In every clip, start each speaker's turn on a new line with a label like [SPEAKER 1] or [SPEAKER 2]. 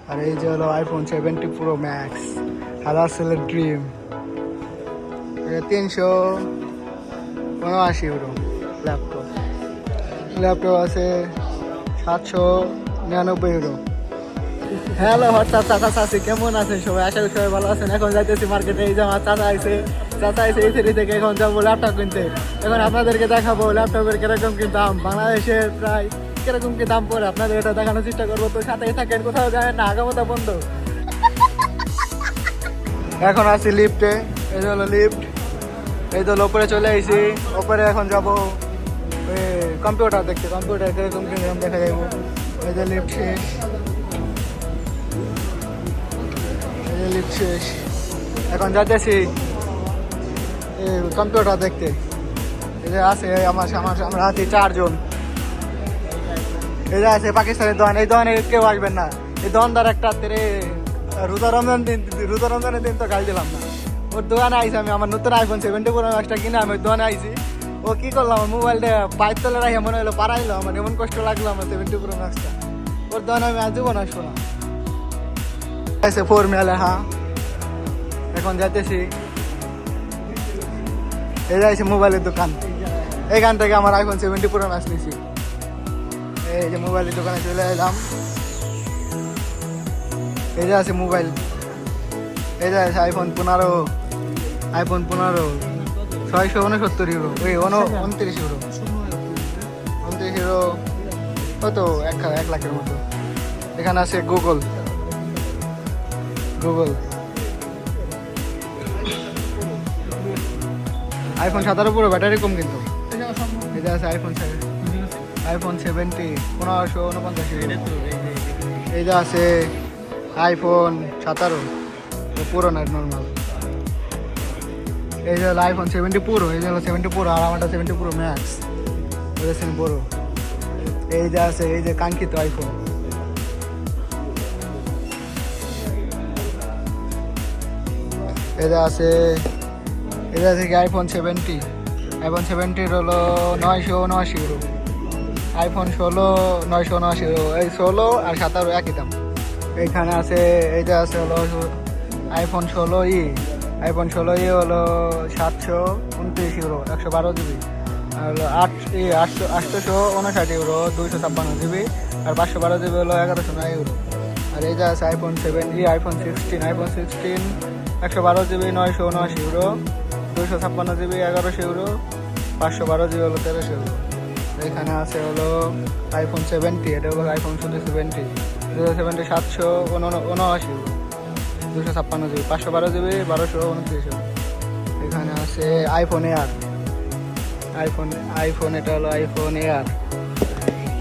[SPEAKER 1] আর এই যে হলো আইফোন 70 প্রো ম্যাক্স, হাজার সেলের ড্রিম। 379 euro laptop. ল্যাপটপ আছে 799 ইউরো। হ্যালো হোয়াটসঅ্যাপ চাচা চাচি, কেমন আছেন সবাই? আশা করি সবাই ভালো আছেন। এখন যাইতেছি মার্কেটে, এই যে আমার চাচা আইছে এই সিটি থেকে। এখন যাবো ল্যাপটপ কিনতে। এখন আপনাদেরকে দেখাবো ল্যাপটপের কিরকম কি দাম, বাংলাদেশে প্রায় কিরকম কি দাম পড়ে আপনাদের এটা দেখানোর চেষ্টা করবো। তো সাথেই থাকেন, কোথাও যায় না, আগামতা বন্ধ। এখন আছি লিফটে, এই যে হলো লিফট। এই তো ওপরে চলে আইছি, ওপরে এখন যাবো ওই কম্পিউটার দেখতে। কম্পিউটার কিরকম কি দাম দেখা যাবো। এই যে লিফট শেষ, লিফট শেষ। এখন যাচ্ছি কম্পিউটার দেখতে। এই যে আছে আমরা আছি 4 জন। এই যে আছে পাকিস্তানের দোকান। এই দোকানে কেউ আসবেন না। এই দোকানদার একটা রোজা রমজানের দিন তো গাড়ি দিলাম না। ওর দোকানে আইসি আমি, আমার নতুন আইফোন 70 প্রো ম্যাক্সটা কিনে আমি ওই দোকানে আইসি। ও কি করলাম, আমার মোবাইলটা পাইপ তলে রাখি মনে হলো পারাইলো। আমার এমন কষ্ট লাগলো আমার 70 প্রো ম্যাক্সটা। ওর দোকানে আমি আজও না আসবো না। 4 মেলে। হ্যাঁ, এখন যাইতেছি। এই যাইছে মোবাইলের দোকান। এইখান থেকে আমার আইফোন 70 প্রো ম্যাক্স নিয়েছি। এই যে মোবাইলের দোকানে চলে এলাম। এই যে আছে মোবাইল। এই যে আছে আইফোন 15, 669 ইউরো। ওই 29 ইউরো, 29 ইউরো কত, 1 লাখের মতো। এখানে আছে গুগল। আইফোন 17 পুরো ব্যাটারি কম কিন্তু। এটা আছে আইফোন 70 1549। এই যে আছে আইফোন 17 পুরো না, নর্মাল। এই যে হলো আইফোন 70 পুরো। এই যে হলো 70 পুরো, আর আমারটা 70 পুরো ম্যাক্স বুঝেছেন পুরো। এই যে আছে এই যে কাঙ্ক্ষিত আইফোন। এটা আছে কি আইফোন 70 হলো 979 ইউরো। IPhone 16 979 euro. এই 16 আর 17 একই দাম। এইখানে আছে এইটা আছে হলো আইফোন 16 হলো 729 ইউরো, 112 জিবি। আর হলো 859 ইউরো, 256 জিবি। আর 512 জিবি হলো 1109 ইউরো। আর এই যে আছে iPhone 16 112 GB 979 euro, 256 GB 1100 euro, 512 GB হলো 1300 ইউরো। এখানে আছে হলো আইফোন 70, এটা হলো iPhone 70 779 euro, 256 GB, 512 GB 1229 euro. এখানে আছে আইফোন এয়ার। এটা হলো আইফোন এয়ার।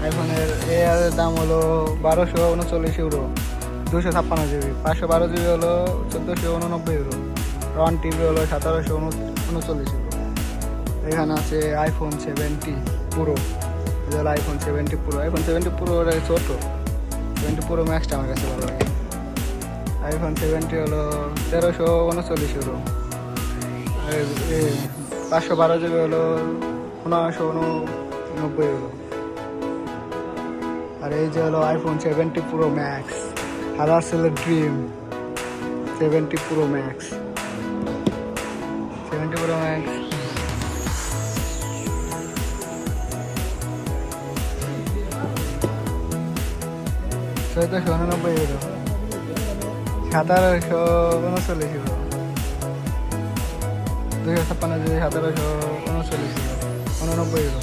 [SPEAKER 1] আইফোনের এয়ারের দাম হলো 1239 ইউরো, 256 জিবি, 512 জিবি হলো 1489 ইউরো, রন টিভি হলো 1739 ইউরো। এখানে আছে আইফোন 70 পুরো। এটা হলো আইফোন 70 পুরো। আইফোন 70 পুরো ছোট, 70 পুরো ম্যাক্সটা আমার কাছে ভালো লাগে। আইফোন 70 হলো 1339 ইউরো। 512 জিবি হলো 1990 ইউরো। আর এই যে হলো আইফোন 70 প্রো ম্যাক্স, হাজার সেলের dream. 70 pro max, 70 pro max. $1499 euro, 1739 euro, 256 GB, 1739 euro, 89 euro.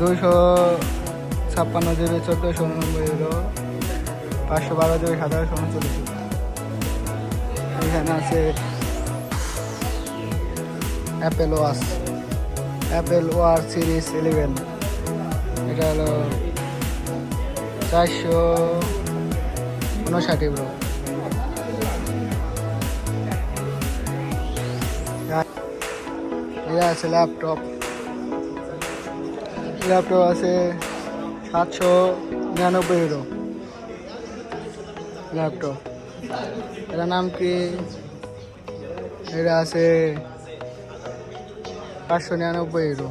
[SPEAKER 1] 256 GB 1489 euro, 512 GB 1739 euro. এখানে আছে অ্যাপেল ওয়াচ সিরিজ 11। এটা হলো 459 ইউরো। এটা আছে ল্যাপটপ আছে 799 ইউরো। ল্যাপটপ এটার নাম কি? এটা আছে 599 ইউরো।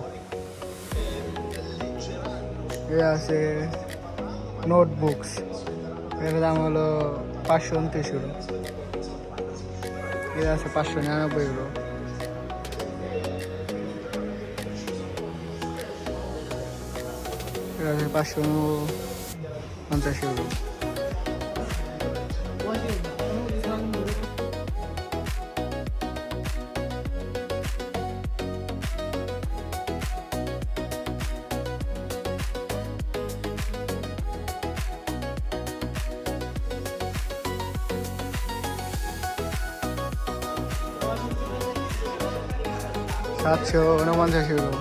[SPEAKER 1] এ আছে নোটবুকস, এর দাম হলো 529 ইউরো। এ আছে 599 ইউরো। এ আছে 550 ইউরো। 749 ইউরো।